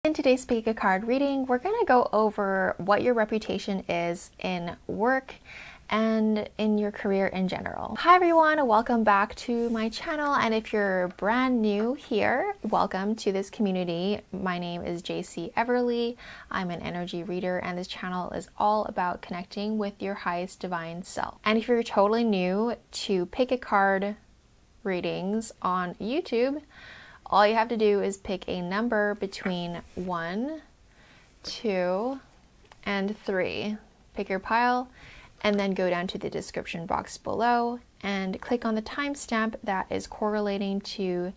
In today's Pick a Card reading, we're going to go over what your reputation is in work and in your career in general. Hi everyone, welcome back to my channel, and if you're brand new here, welcome to this community. My name is Jacey Everly. I'm an energy reader, and this channel is all about connecting with your highest divine self. And if you're totally new to Pick a Card readings on YouTube, all you have to do is pick a number between 1, 2, and 3. Pick your pile and then go down to the description box below and click on the timestamp that is correlating to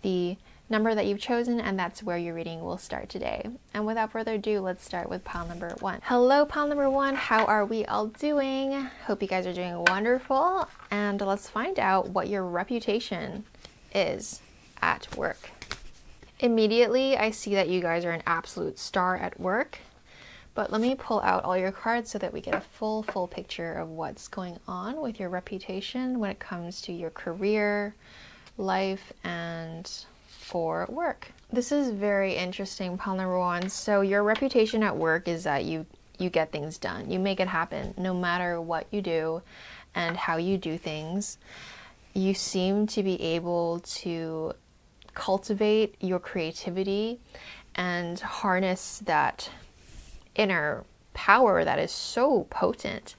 the number that you've chosen, and that's where your reading will start today. And without further ado, let's start with pile number 1. Hello, pile number 1. How are we all doing? Hope you guys are doing wonderful. And let's find out what your reputation is at work. Immediately, I see that you guys are an absolute star at work, but let me pull out all your cards so that we get a full picture of what's going on with your reputation when it comes to your career, life, and for work. This is very interesting, pile number 1. So your reputation at work is that you get things done. You make it happen no matter what you do and how you do things. You seem to be able to cultivate your creativity and harness that inner power that is so potent.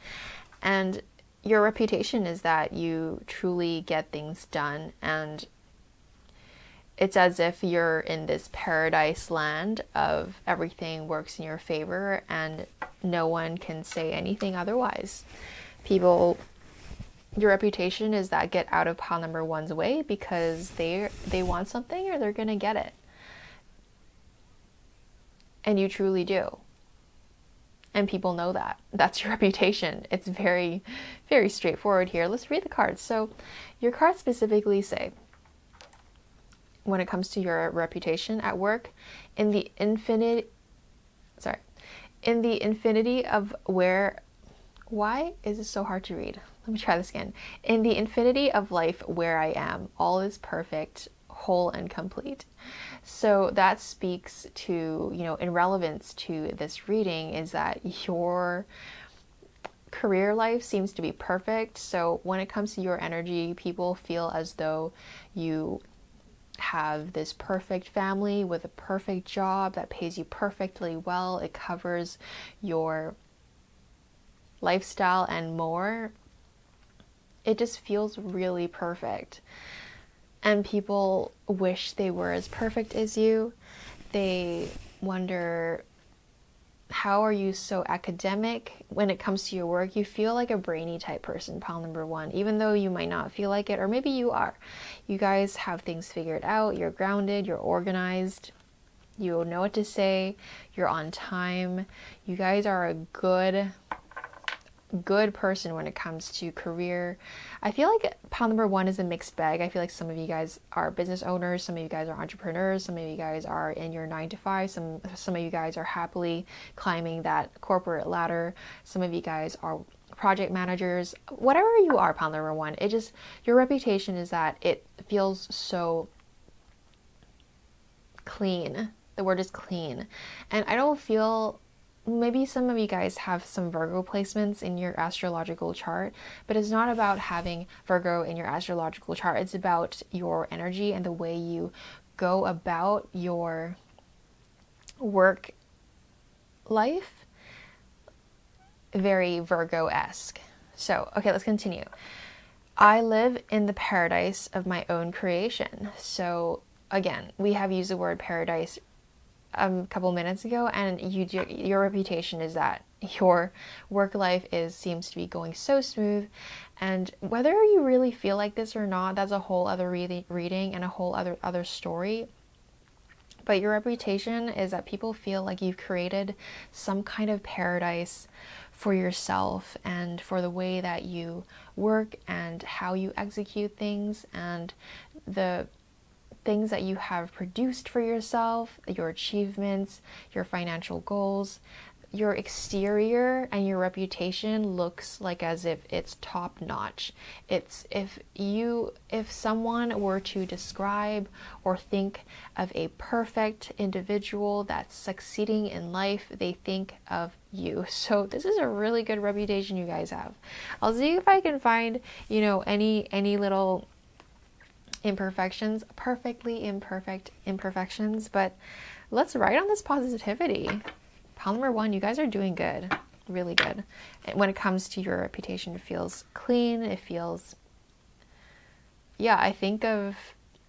And your reputation is that you truly get things done, and it's as if you're in this paradise land of everything works in your favor and no one can say anything otherwise. Your reputation is that get out of pile number 1's way because they want something or they're gonna get it. And you truly do. And people know that. That's your reputation. It's very, very straightforward here. Let's read the cards. So your cards specifically say, when it comes to your reputation at work, in the infinity of where, why is it so hard to read? Let me try this again. In the infinity of life where I am, all is perfect, whole, and complete. So that speaks to, in relevance to this reading, is that your career life seems to be perfect. So when it comes to your energy, people feel as though you have this perfect family with a perfect job that pays you perfectly well. It covers your lifestyle and more. It just feels really perfect. And people wish they were as perfect as you. They wonder, how are you so academic when it comes to your work? You feel like a brainy type person, pile number 1, even though you might not feel like it, or maybe you are. You guys have things figured out. You're grounded, you're organized, you know what to say, you're on time. You guys are a good person when it comes to career. I feel like pile number 1 is a mixed bag. I feel like some of you guys are business owners, some of you guys are entrepreneurs, some of you guys are in your 9 to 5, some of you guys are happily climbing that corporate ladder, some of you guys are project managers. Whatever you are, pile number 1, your reputation is that it feels so clean. The word is clean. And I don't feel, maybe some of you guys have some Virgo placements in your astrological chart, but it's not about having Virgo in your astrological chart. It's about your energy and the way you go about your work life. Very Virgo-esque. So, okay, let's continue. I live in the paradise of my own creation. So, again, we have used the word paradise a couple minutes ago, and your reputation is that your work life seems to be going so smooth, and whether you really feel like this or not, that's a whole other reading and a whole other story. But your reputation is that people feel like you've created some kind of paradise for yourself and for the way that you work and how you execute things and the things that you have produced for yourself, your achievements, your financial goals. your exterior and your reputation looks like as if it's top notch. It's if someone were to describe or think of a perfect individual that's succeeding in life, they think of you. So this is a really good reputation you guys have. I'll see if I can find, you know, any little imperfections, perfectly imperfect imperfections, but let's write on this positivity. Pile number 1, you guys are doing good, really good. When it comes to your reputation, it feels clean. It feels, yeah, I think of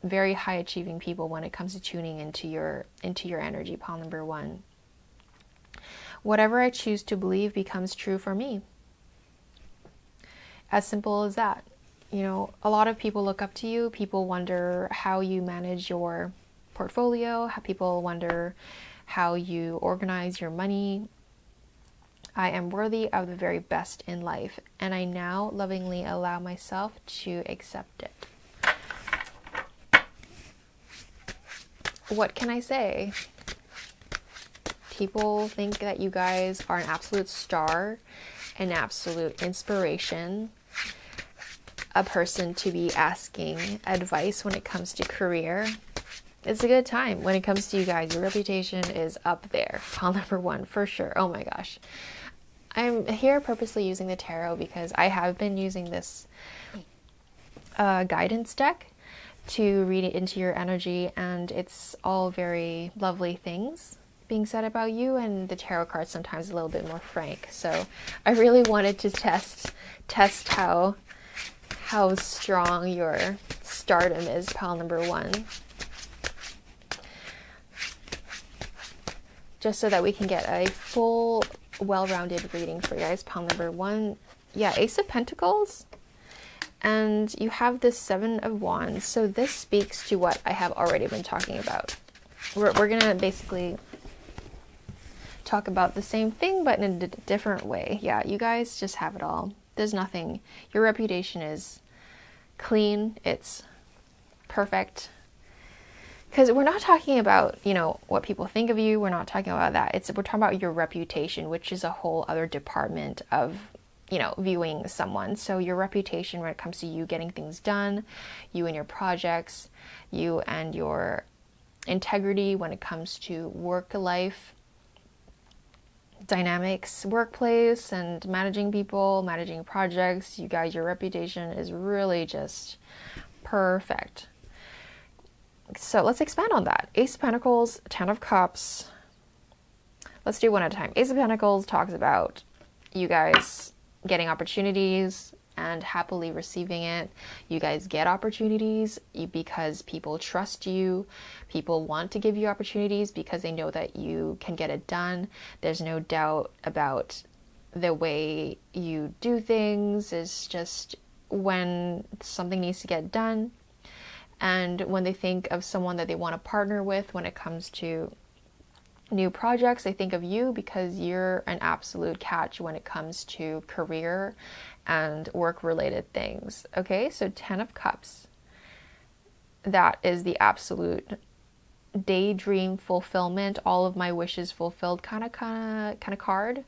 very high achieving people when it comes to tuning into your energy. Pile number 1. Whatever I choose to believe becomes true for me. As simple as that. You know, a lot of people look up to you. People wonder how you manage your portfolio. People wonder how you organize your money. I am worthy of the very best in life, and I now lovingly allow myself to accept it. What can I say? People think that you guys are an absolute star, an absolute inspiration, a person to be asking advice when it comes to career. It's a good time when it comes to you guys. Your reputation is up there. Pile number 1 for sure. Oh my gosh. I'm here purposely using the tarot because I have been using this guidance deck to read it into your energy, and it's all very lovely things being said about you, and the tarot cards sometimes a little bit more frank. So I really wanted to test how strong your stardom is. Pile number 1. Just so that we can get a full, well-rounded reading for you guys. Pile number 1. Yeah, Ace of Pentacles. And you have this 7 of Wands. So this speaks to what I have already been talking about. We're going to basically talk about the same thing, but in a different way. Yeah, you guys just have it all. There's nothing. Your reputation is clean. It's perfect. Because we're not talking about, you know, what people think of you. We're not talking about that. We're talking about your reputation, which is a whole other department of, you know, viewing someone. So your reputation when it comes to you getting things done, you and your projects, you and your integrity when it comes to work life dynamics, workplace, and managing people, managing projects. You guys, your reputation is really just perfect. So let's expand on that. Ace of Pentacles, 10 of Cups. Let's do one at a time. Ace of Pentacles talks about you guys getting opportunities and happily receiving it. You guys get opportunities because people trust you. People want to give you opportunities because they know that you can get it done. There's no doubt about the way you do things. It's just when something needs to get done, and when they think of someone that they want to partner with when it comes to new projects, they think of you because you're an absolute catch when it comes to career and work-related things. Okay, so 10 of Cups. That is the absolute daydream fulfillment, all of my wishes fulfilled kind of card.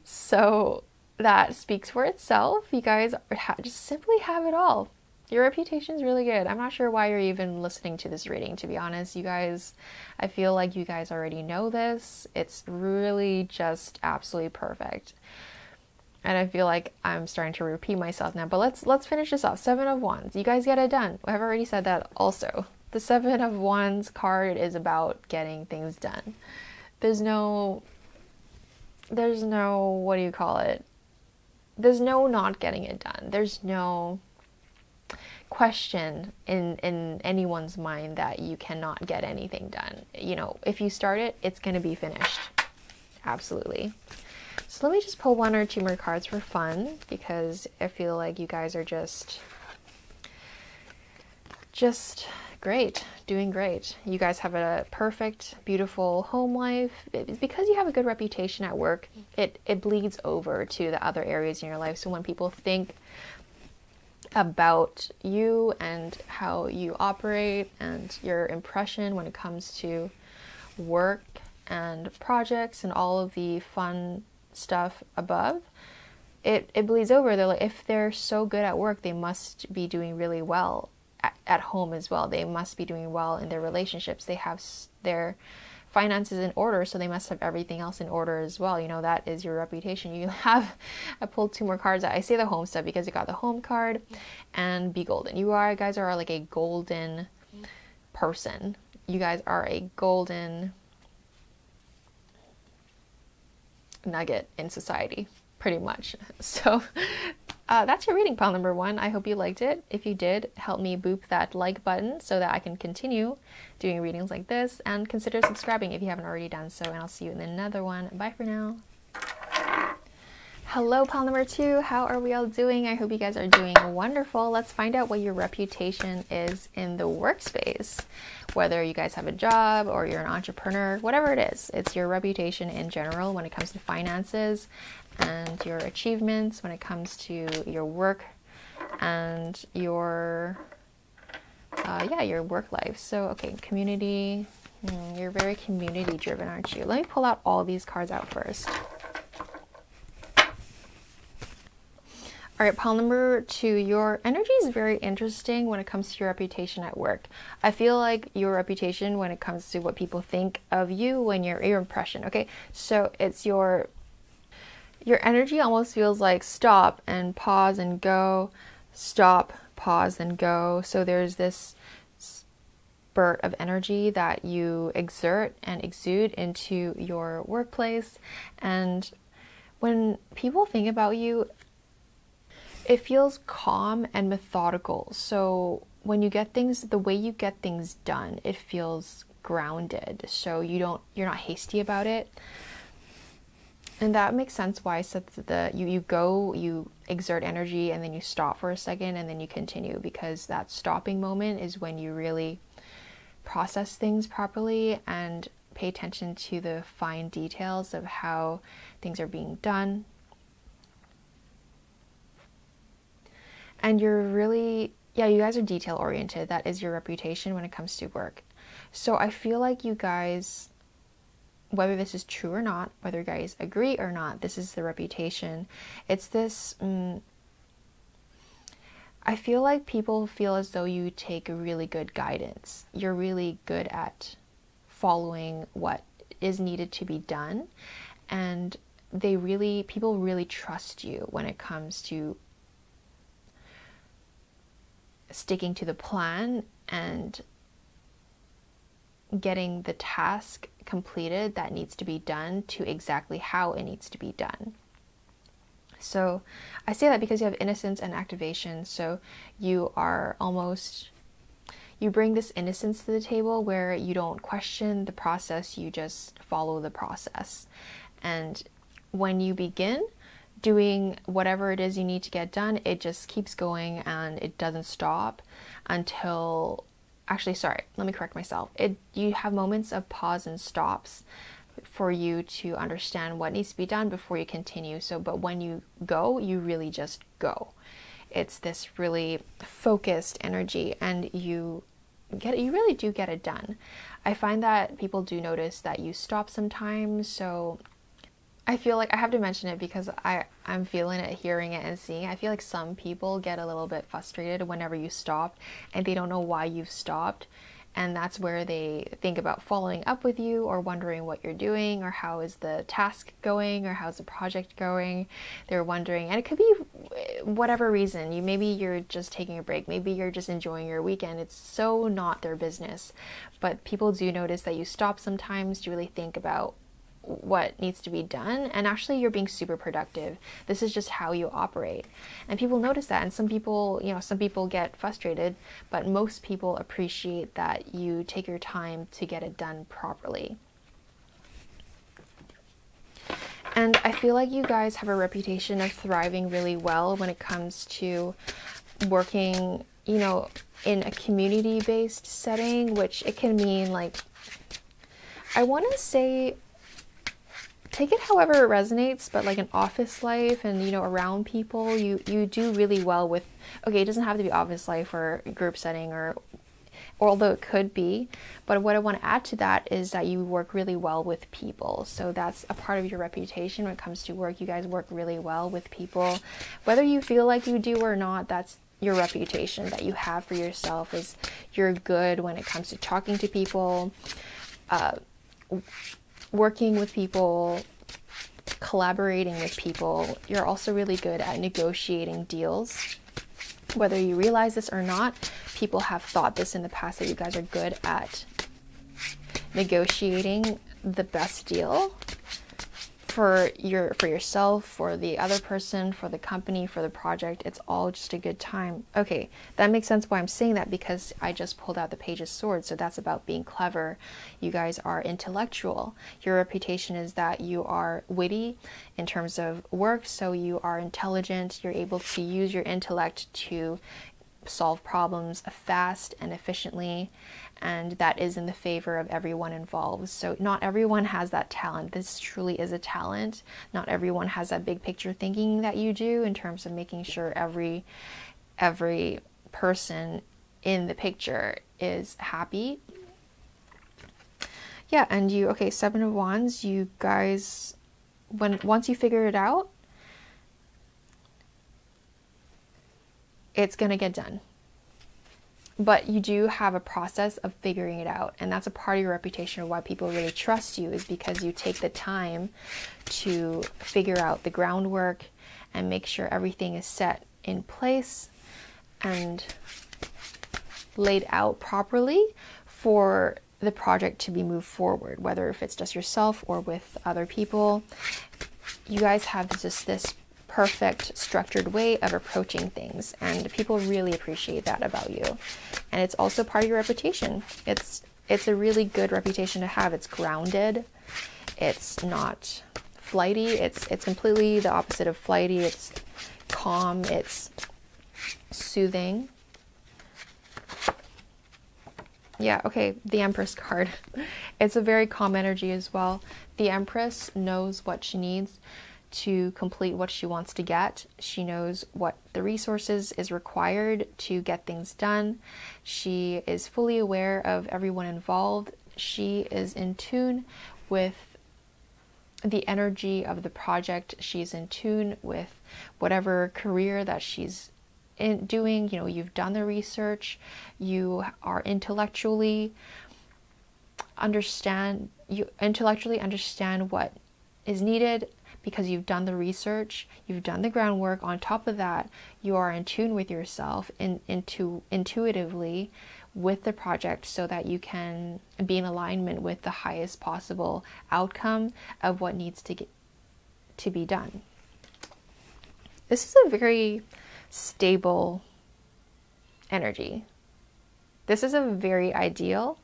So that speaks for itself. You guys just simply have it all. Your reputation is really good. I'm not sure why you're even listening to this reading, to be honest. You guys, I feel like you guys already know this. It's really just absolutely perfect. And I feel like I'm starting to repeat myself now, but let's finish this off. 7 of Wands. You guys get it done. I've already said that also. The 7 of Wands card is about getting things done. There's no, what do you call it? There's no not getting it done. There's no question in anyone's mind that you cannot get anything done. You know, if you start it, it's going to be finished. Absolutely. So let me just pull 1 or 2 more cards for fun, because I feel like you guys are just great, doing great. You guys have a perfect, beautiful home life. It's because you have a good reputation at work, it bleeds over to the other areas in your life. So when people think about you and how you operate and your impression when it comes to work and projects and all of the fun stuff above, it bleeds over. They're like, if they're so good at work, they must be doing really well at home as well. They must be doing well in their relationships. They have their finances in order, so they must have everything else in order as well. You know, that is your reputation. You have, I pulled 2 more cards. I say the home stuff because you got the home card and be golden. You guys are like a golden person. You guys are a golden nugget in society, pretty much. So that's your reading, pile number 1. I hope you liked it. If you did, help me boop that like button so that I can continue doing readings like this, and consider subscribing if you haven't already done so, and I'll see you in another one. Bye for now. Hello, pile number 2. How are we all doing? I hope you guys are doing wonderful. Let's find out what your reputation is in the workspace. Whether you guys have a job or you're an entrepreneur, whatever it is, it's your reputation in general when it comes to finances and your achievements, when it comes to your work and your your work life. So okay, community. You're very community driven, aren't you? Let me pull out all these cards out first. All right, pile number 2, your energy is very interesting when it comes to your reputation at work. I feel like your reputation when it comes to what people think of you, when your impression, okay? So it's your energy almost feels like stop and pause and go, stop, pause and go. So there's this spurt of energy that you exert and exude into your workplace. And when people think about you, it feels calm and methodical. So when you get things, the way you get things done, it feels grounded. So you're not hasty about it. And that makes sense why I said that you exert energy and then you stop for a second and then you continue, because that stopping moment is when you really process things properly and pay attention to the fine details of how things are being done. And you're really, you guys are detail oriented. That is your reputation when it comes to work. So I feel like you guys, whether this is true or not, whether you guys agree or not, this is the reputation. It's this, I feel like people feel as though you take really good guidance. You're really good at following what is needed to be done. And people really trust you when it comes to sticking to the plan and getting the task completed that needs to be done to exactly how it needs to be done. So I say that because you have innocence and activation. So you bring this innocence to the table where you don't question the process, you just follow the process. And when you begin doing whatever it is you need to get done, it just keeps going and it doesn't stop until, actually, sorry, let me correct myself. You have moments of pause and stops for you to understand what needs to be done before you continue. So, but when you go, you really just go. It's this really focused energy and you really do get it done. I find that people do notice that you stop sometimes, so I feel like I have to mention it because I'm feeling it, hearing it, and seeing it. I feel like some people get a little bit frustrated whenever you stop and they don't know why you've stopped. And that's where they think about following up with you or wondering what you're doing or how is the task going or how's the project going. They're wondering, and it could be whatever reason. Maybe you're just taking a break. Maybe you're just enjoying your weekend. It's so not their business. But people do notice that you stop sometimes to really think about what needs to be done, and actually you're being super productive. This is just how you operate, and people notice that. And some people get frustrated, but most people appreciate that you take your time to get it done properly. And I feel like you guys have a reputation of thriving really well when it comes to working, in a community-based setting, which it can mean, like, I want to say, take it however it resonates, but like an office life and, around people, you do really well with, okay, it doesn't have to be office life or group setting or although it could be. But what I want to add to that is that you work really well with people. So that's a part of your reputation when it comes to work. You guys work really well with people. Whether you feel like you do or not, that's your reputation that you have for yourself, is you're good when it comes to talking to people, working with people, collaborating with people. You're also really good at negotiating deals. Whether you realize this or not, people have thought this in the past, that you guys are good at negotiating the best deal for yourself, for the other person, for the company, for the project. It's all just a good time. Okay, that makes sense why I'm saying that, because I just pulled out the Page of Swords. So that's about being clever. You guys are intellectual. Your reputation is that you are witty in terms of work. So you are intelligent. You're able to use your intellect to solve problems fast and efficiently, and that is in the favor of everyone involved. So not everyone has that talent. This truly is a talent. Not everyone has that big picture thinking that you do, in terms of making sure every person in the picture is happy. Yeah, and you, okay, Seven of Wands, you guys, once you figure it out, it's gonna get done. But you do have a process of figuring it out, and that's a part of your reputation of why people really trust you, is because you take the time to figure out the groundwork and make sure everything is set in place and laid out properly for the project to be moved forward, whether if it's just yourself or with other people. You guys have just this perfect structured way of approaching things, and people really appreciate that about you. And it's also part of your reputation. It's a really good reputation to have. It's grounded. It's not flighty. It's completely the opposite of flighty. It's calm. It's soothing. Yeah, okay, the Empress card. It's a very calm energy as well. The Empress knows what she needs to complete what she wants to get. She knows what the resources is required to get things done. She is fully aware of everyone involved. She is in tune with the energy of the project. She's in tune with whatever career that she's doing. You know, you've done the research. You are intellectually understand what is needed, because you've done the research, you've done the groundwork. On top of that, you are in tune with yourself intuitively with the project, so that you can be in alignment with the highest possible outcome of what needs to be done. This is a very stable energy. This is a very ideal.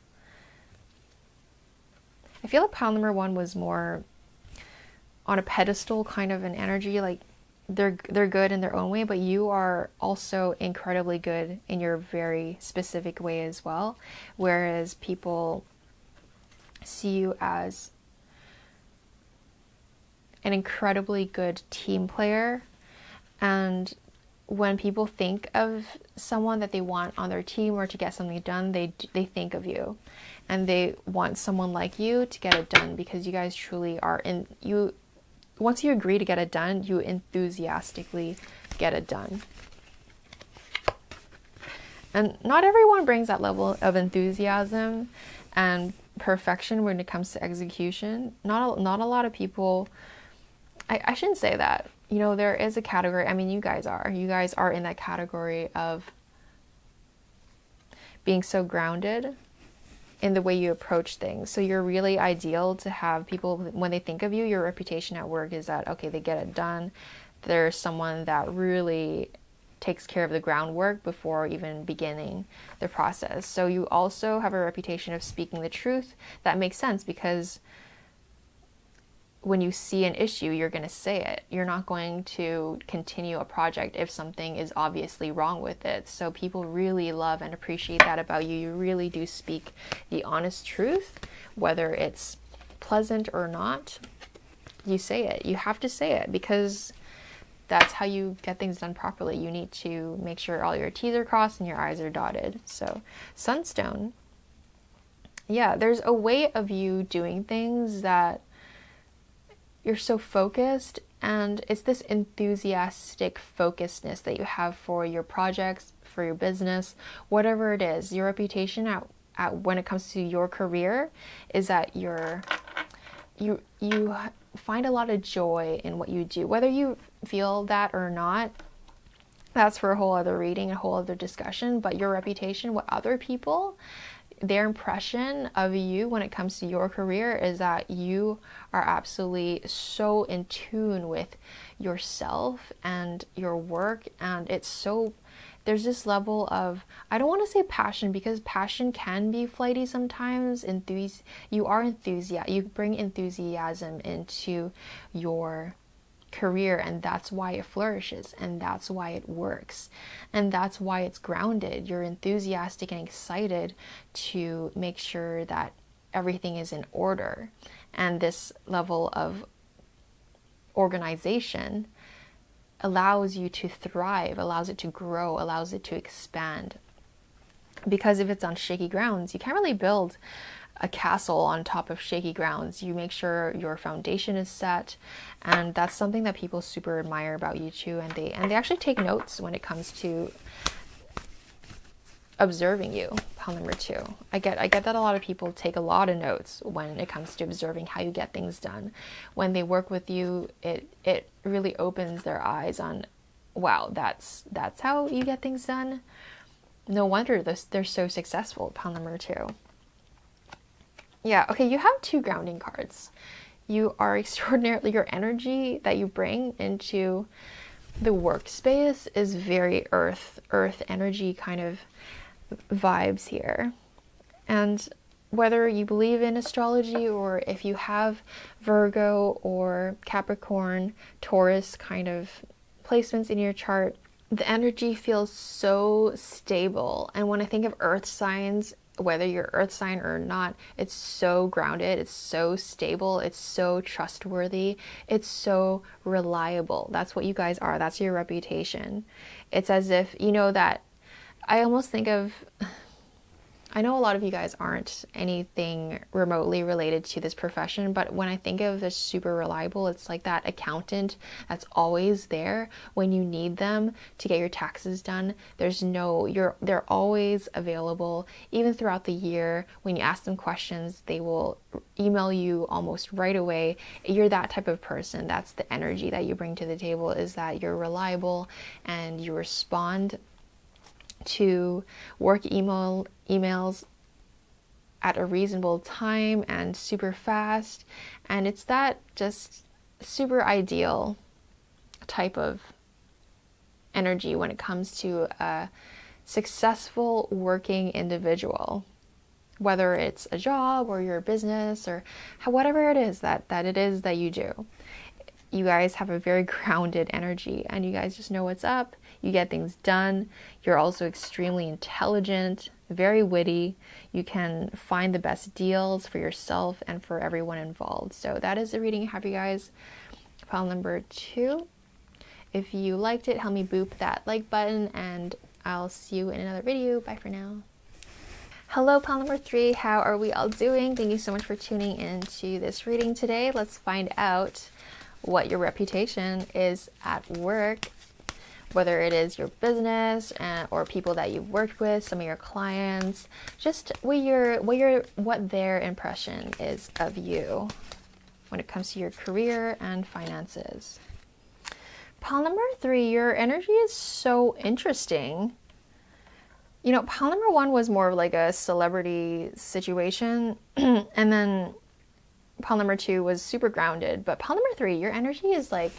I feel like pile number 1 was more on a pedestal kind of an energy, like they're good in their own way, but you are also incredibly good in your very specific way as well, whereas people see you as an incredibly good team player. And when people think of someone that they want on their team or to get something done, they think of you, and they want someone like you to get it done, because you guys truly are once you agree to get it done, you enthusiastically get it done. And not everyone brings that level of enthusiasm and perfection when it comes to execution. Not a lot of people, I shouldn't say that. You know, there is a category, I mean, you guys are in that category of being so grounded in the way you approach things. So you're really ideal to have people, when they think of you, your reputation at work is that, okay, they get it done. There's someone that really takes care of the groundwork before even beginning the process. So you also have a reputation of speaking the truth. That makes sense, because when you see an issue, you're going to say it. You're not going to continue a project if something is obviously wrong with it. So people really love and appreciate that about you. You really do speak the honest truth, whether it's pleasant or not. You say it. You have to say it, because that's how you get things done properly. You need to make sure all your T's are crossed and your I's are dotted. So Sunstone, yeah, there's a way of you doing things that you're so focused, and it's this enthusiastic focusedness that you have for your projects, for your business, whatever it is. Your reputation at when it comes to your career is that you find a lot of joy in what you do. Whether you feel that or not, that's for a whole other reading, a whole other discussion. But your reputation, what other people, their impression of you when it comes to your career is that you are absolutely so in tune with yourself and your work. And it's so, there's this level of, I don't want to say passion, because passion can be flighty sometimes. You bring enthusiasm into your career, and that's why it flourishes, and that's why it works, and that's why it's grounded. You're enthusiastic and excited to make sure that everything is in order, and this level of organization allows you to thrive, allows it to grow, allows it to expand. Because if it's on shaky grounds, you can't really build a castle on top of shaky grounds. You make sure your foundation is set, and that's something that people super admire about you too, and they actually take notes when it comes to observing you. Pile number 2. I get that a lot of people take a lot of notes when it comes to observing how you get things done. When they work with you, it really opens their eyes on, wow, that's how you get things done. No wonder they're so successful. Pile number 2. Yeah, okay, you have 2 grounding cards. You are extraordinarily, your energy that you bring into the workspace is very earth energy kind of vibes here. And whether you believe in astrology, or if you have Virgo or Capricorn, Taurus kind of placements in your chart, the energy feels so stable. And when I think of earth signs, whether you're earth sign or not, it's so grounded, it's so stable, it's so trustworthy, it's so reliable. That's what you guys are. That's your reputation. It's as if, you know, that I almost think of, I know a lot of you guys aren't anything remotely related to this profession, but when I think of this super reliable, it's like that accountant that's always there when you need them to get your taxes done. They're always available, even throughout the year. When you ask them questions, they will email you almost right away. You're that type of person. That's the energy that you bring to the table, is that you're reliable and you respond to work emails at a reasonable time and super fast. And it's that just super ideal type of energy when it comes to a successful working individual, whether it's a job or your business or whatever it is that it is that you do. You guys have a very grounded energy, and you guys just know what's up. You get things done. You're also extremely intelligent, very witty. You can find the best deals for yourself and for everyone involved. So that is the reading I have, you guys. Pile number 2. If you liked it, help me boop that like button, and I'll see you in another video. Bye for now. Hello, pile number 3. How are we all doing? Thank you so much for tuning into this reading today. Let's find out what your reputation is at work, whether it is your business or people that you've worked with, some of your clients, just what their impression is of you when it comes to your career and finances. Pile number 3, your energy is so interesting. You know, pile number 1 was more of like a celebrity situation, and then pile number 2 was super grounded, but pile number 3, your energy is like,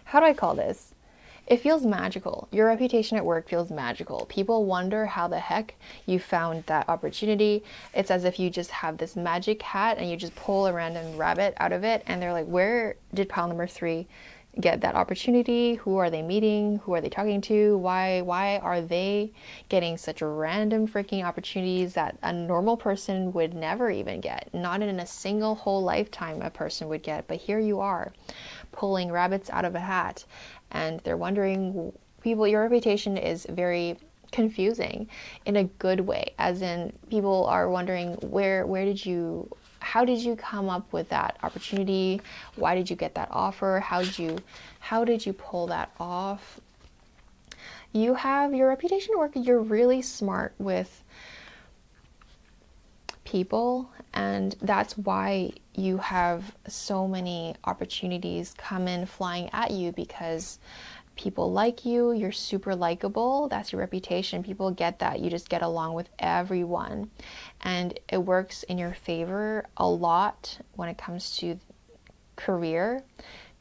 how do I call this? It feels magical. Your reputation at work feels magical. People wonder how the heck you found that opportunity. It's as if you just have this magic hat and you just pull a random rabbit out of it, and they're like, where did pile number 3 get that opportunity? Who are they meeting? Who are they talking to? Why are they getting such random freaking opportunities that a normal person would never even get? Not in a single whole lifetime a person would get, but here you are pulling rabbits out of a hat, and they're wondering. People, your reputation is very confusing in a good way, as in people are wondering how did you come up with that opportunity? Why did you get that offer? How did you pull that off? You have your reputation work. You're really smart with people, and that's why you have so many opportunities come in flying at you, because people like you. You're super likable. That's your reputation. People get that. You just get along with everyone. And it works in your favor a lot when it comes to career,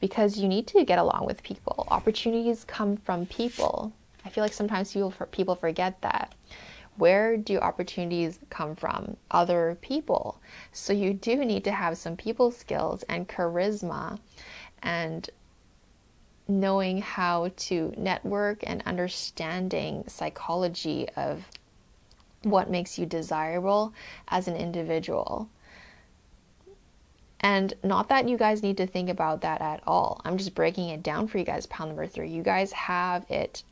because you need to get along with people. Opportunities come from people. I feel like sometimes people forget that. Where do opportunities come from? Other people. So you do need to have some people skills and charisma and knowing how to network and understanding psychology of what makes you desirable as an individual. And not that you guys need to think about that at all. I'm just breaking it down for you guys. Pile number 3. You guys have it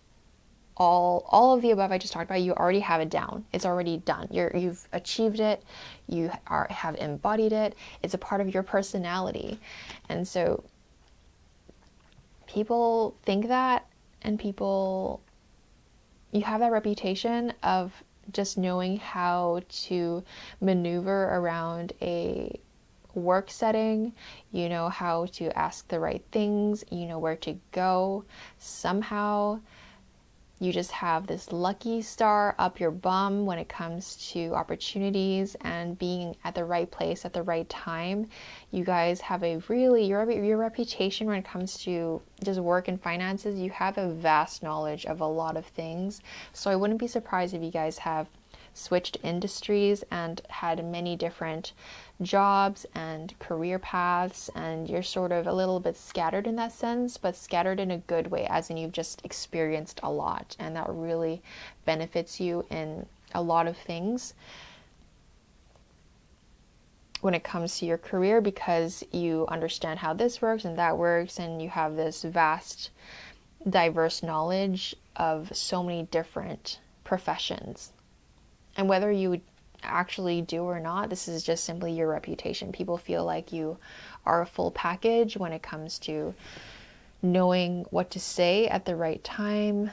all of the above I just talked about. You already have it down. It's already done. You've achieved it. You have embodied it. It's a part of your personality. And so people think that, and you have that reputation of just knowing how to maneuver around a work setting. You know how to ask the right things. You know where to go. Somehow you just have this lucky star up your bum when it comes to opportunities and being at the right place at the right time. You guys have your reputation when it comes to just work and finances. You have a vast knowledge of a lot of things. So I wouldn't be surprised if you guys have switched industries and had many different jobs and career paths, and you're sort of a little bit scattered in that sense, but scattered in a good way, as in you've just experienced a lot, and that really benefits you in a lot of things when it comes to your career, because you understand how this works and that works, and you have this vast, diverse knowledge of so many different professions. And whether you actually do or not, this is just simply your reputation. People feel like you are a full package when it comes to knowing what to say at the right time.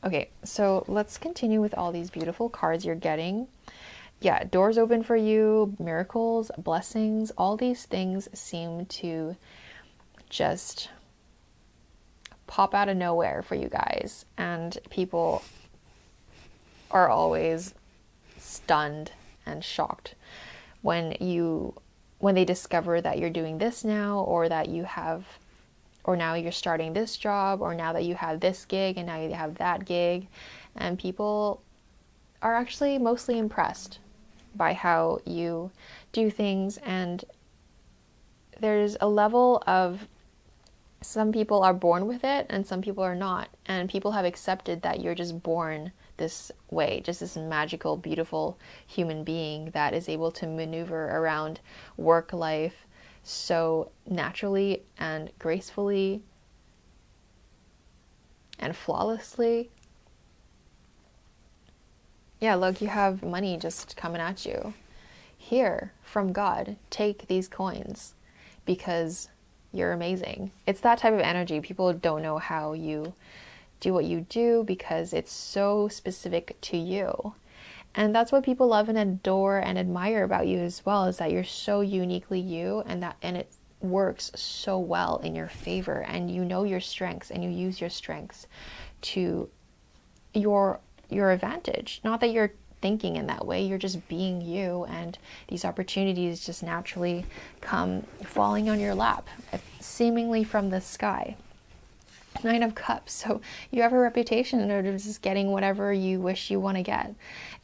Okay, so let's continue with all these beautiful cards you're getting. Yeah, doors open for you, miracles, blessings, all these things seem to just pop out of nowhere for you guys. And people are always stunned and shocked when they discover that you're doing this now, or that you have, or now you're starting this job, or now that you have this gig and now you have that gig. And people are actually mostly impressed by how you do things. And there's a level of, some people are born with it and some people are not, and people have accepted that you're just born this way, just this magical, beautiful human being that is able to maneuver around work life so naturally and gracefully and flawlessly. Yeah, look, you have money just coming at you. Here, from God, take these coins because you're amazing. It's that type of energy. People don't know how you do what you do because it's so specific to you. And that's what people love and adore and admire about you as well, is that you're so uniquely you, and it works so well in your favor, and you know your strengths and you use your strengths to your advantage. Not that you're thinking in that way, you're just being you, and these opportunities just naturally come falling on your lap, seemingly from the sky. Nine of Cups. So you have a reputation of just getting whatever you wish you want to get.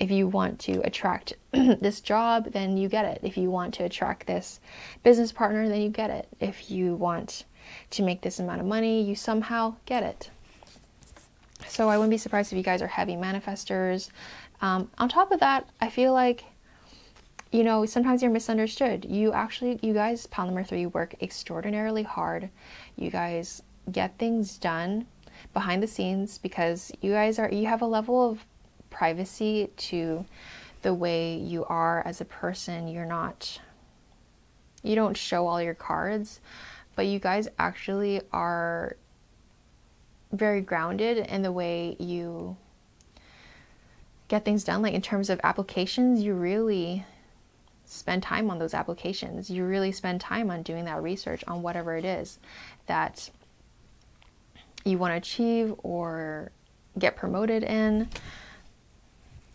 If you want to attract this job, then you get it. If you want to attract this business partner, then you get it. If you want to make this amount of money, you somehow get it. So I wouldn't be surprised if you guys are heavy manifestors. On top of that, I feel like, you know, sometimes you're misunderstood. You guys, pile number 3, work extraordinarily hard. You guys get things done behind the scenes because you have a level of privacy to the way you are as a person. You don't show all your cards, but you guys actually are very grounded in the way you get things done. Like in terms of applications, you really spend time on those applications. You really spend time on doing that research on whatever it is that you want to achieve or get promoted in.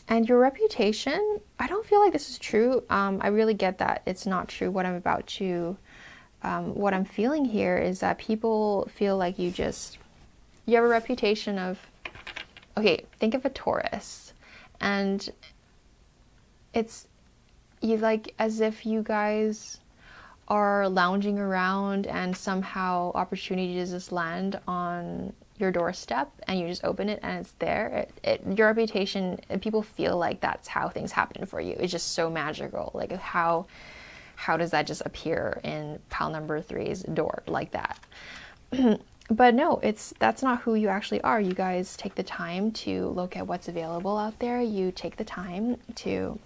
And your reputation, I don't feel like this is true. I really get that it's not true. What I'm feeling here is that people feel like you have a reputation of, okay, think of a Taurus, and you like as if you guys are lounging around and somehow opportunities just land on your doorstep and you just open it and it's there. Your reputation, people feel like that's how things happen for you. It's just so magical. Like how does that just appear in pile number 3's door like that? But no, that's not who you actually are. You guys take the time to look at what's available out there. You take the time to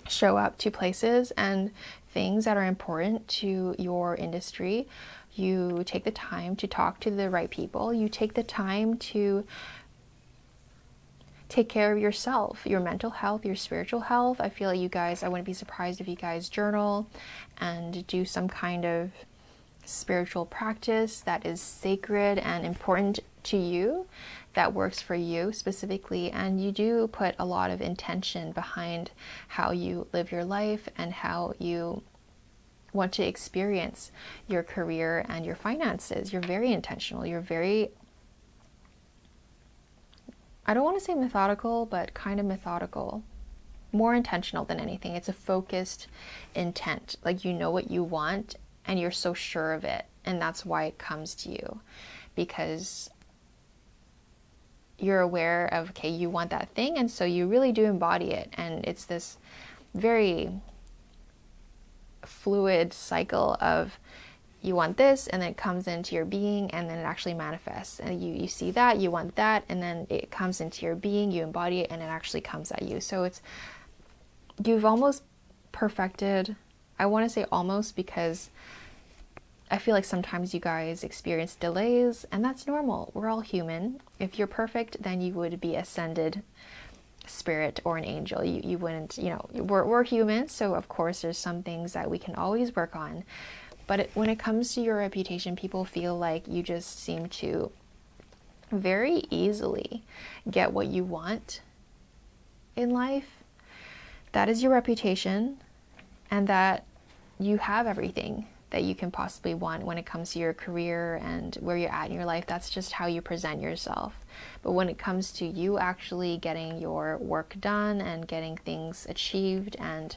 show up to places and things that are important to your industry. You take the time to talk to the right people. You take the time to take care of yourself, your mental health, your spiritual health. I feel like you guys, I wouldn't be surprised if you guys journal and do some kind of spiritual practice that is sacred and important to you, that works for you specifically. And you do put a lot of intention behind how you live your life and how you want to experience your career and your finances. You're very intentional. You're very, I don't want to say methodical, but kind of methodical. More intentional than anything. It's a focused intent. Like you know what you want and you're so sure of it. And that's why it comes to you. Because you're aware of, okay, you want that thing. And so you really do embody it. And it's this very fluid cycle of you want this and then it comes into your being and then it actually manifests, and you see that, you want that, and then it comes into your being, you embody it, and it actually comes at you. So you've almost perfected, I want to say almost, because I feel like sometimes you guys experience delays, and that's normal. We're all human. If you're perfect, then you would be ascended spirit or an angel. You wouldn't, we're humans, so of course there's some things that we can always work on. But when it comes to your reputation, people feel like you just seem to very easily get what you want in life. That is your reputation, and that you have everything that you can possibly want when it comes to your career and where you're at in your life. That's just how you present yourself. But when it comes to you actually getting your work done and getting things achieved and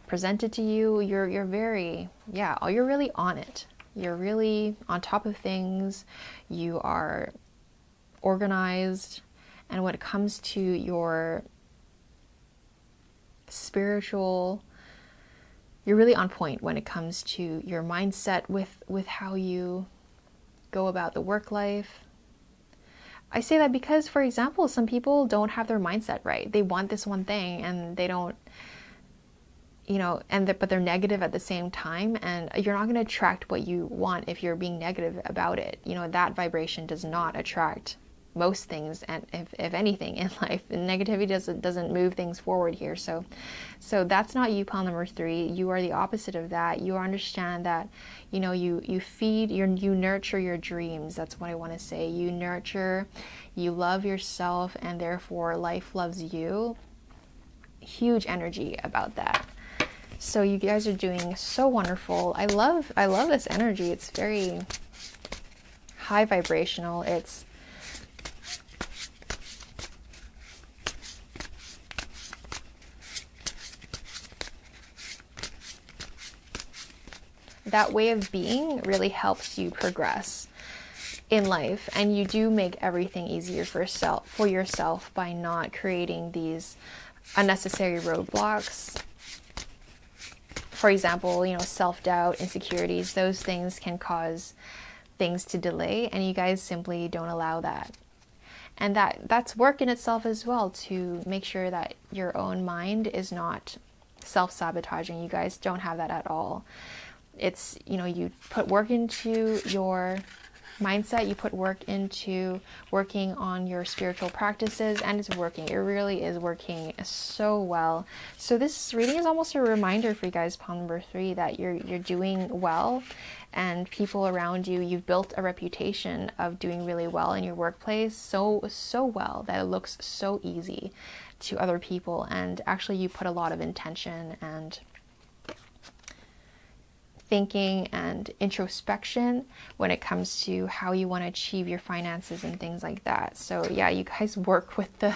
presented to you, you're very, you're really on it. You're really on top of things. You are organized. And when it comes to your spiritual, you're really on point when it comes to your mindset with how you go about the work life. I say that because, for example, some people don't have their mindset right. They want this one thing and they don't, but they're negative at the same time, and you're not going to attract what you want if you're being negative about it. That vibration does not attract most things, and if anything in life, negativity doesn't move things forward here. So that's not you, pile number 3. You are the opposite of that. You understand that you feed you nurture your dreams. That's what I want to say. You love yourself, and therefore life loves you. Huge energy about that. So you guys are doing so wonderful. I love this energy. It's very high vibrational. It's that way of being really helps you progress in life, and you do make everything easier for yourself by not creating these unnecessary roadblocks. For example, you know, self-doubt, insecurities, those things can cause things to delay, and you guys simply don't allow that. And that's work in itself as well, to make sure that your own mind is not self-sabotaging. You guys don't have that at all. It's, you know, you put work into your mindset, you put work into working on your spiritual practices, and it's working. It really is working so well. So this reading is almost a reminder for you guys, pile number 3, that you're doing well, and people around you, you've built a reputation of doing really well in your workplace, so well that it looks so easy to other people, and actually you put a lot of intention and thinking and introspection when it comes to how you want to achieve your finances and things like that. So yeah, you guys work with the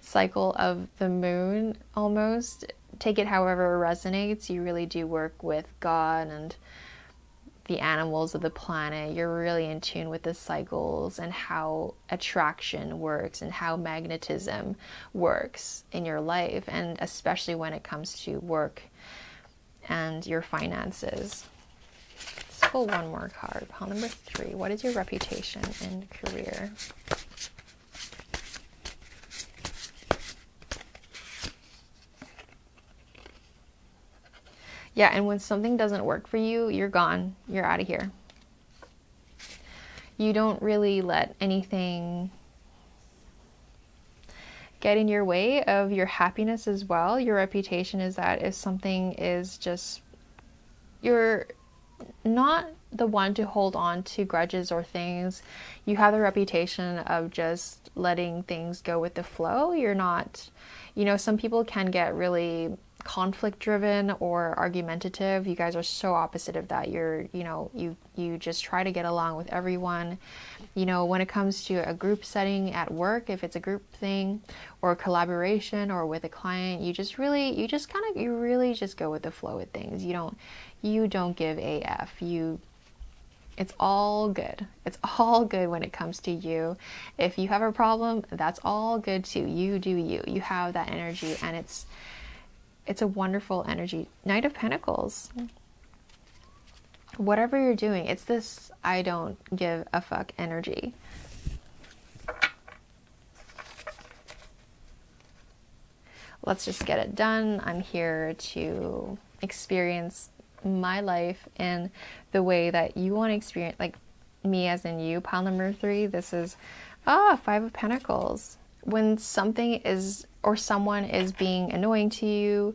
cycle of the moon almost. Take it however it resonates. You really do work with God and the animals of the planet. You're really in tune with the cycles and how attraction works and how magnetism works in your life, and especially when it comes to work and your finances. Let's pull one more card. Pile number 3. What is your reputation in career? Yeah, and when something doesn't work for you, you're gone. You're out of here. You don't really let anything get in your way of your happiness as well. Your reputation is that if something is just, you're not the one to hold on to grudges or things. You have the reputation of just letting things go with the flow. You're not, you know, some people can get really conflict driven or argumentative. You guys are so opposite of that. You're, you know, you just try to get along with everyone. You know, when it comes to a group setting at work, if it's a group thing or a collaboration or with a client, you really just go with the flow with things. You don't give AF. It's all good. It's all good when it comes to you. If you have a problem, that's all good too. You do you. You have that energy, and it's a wonderful energy. Knight of Pentacles. Whatever you're doing, it's this I don't give a fuck energy. Let's just get it done. I'm here to experience my life in the way that you want to experience, like me as in you. Pile number 3, this is 5 of Pentacles. When something is, or someone is being annoying to you,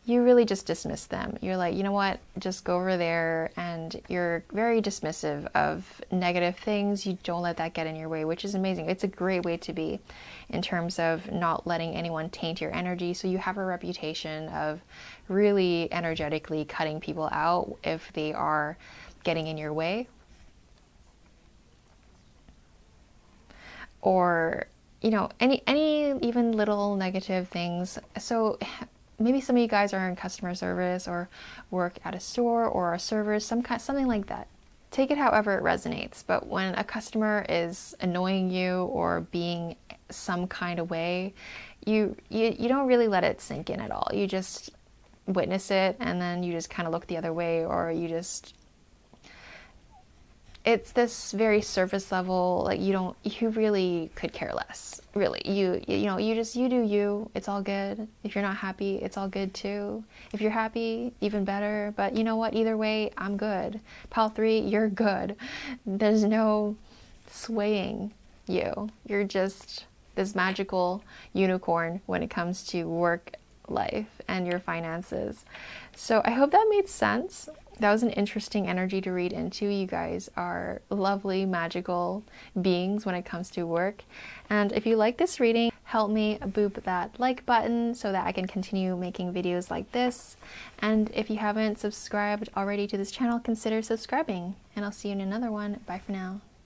you really just dismiss them. You're like, you know what, just go over there, and you're very dismissive of negative things. You don't let that get in your way, which is amazing. It's a great way to be in terms of not letting anyone taint your energy. So you have a reputation of really energetically cutting people out if they are getting in your way. Or, you know, any even little negative things. So maybe some of you guys are in customer service or work at a store or a service, something like that. Take it however it resonates. But when a customer is annoying you or being some kind of way, you don't really let it sink in at all. You just witness it, and then you just kind of look the other way, or you just, it's this very surface level, like you really could care less, really. You do you. It's all good. If you're not happy, it's all good too. If you're happy, even better. But you know what, either way, I'm good. Pile 3, you're good. There's no swaying you. You're just this magical unicorn when it comes to work life and your finances. So I hope that made sense. That was an interesting energy to read into. You guys are lovely, magical beings when it comes to work. And if you like this reading, help me boop that like button so that I can continue making videos like this. And if you haven't subscribed already to this channel, consider subscribing. And I'll see you in another one. Bye for now.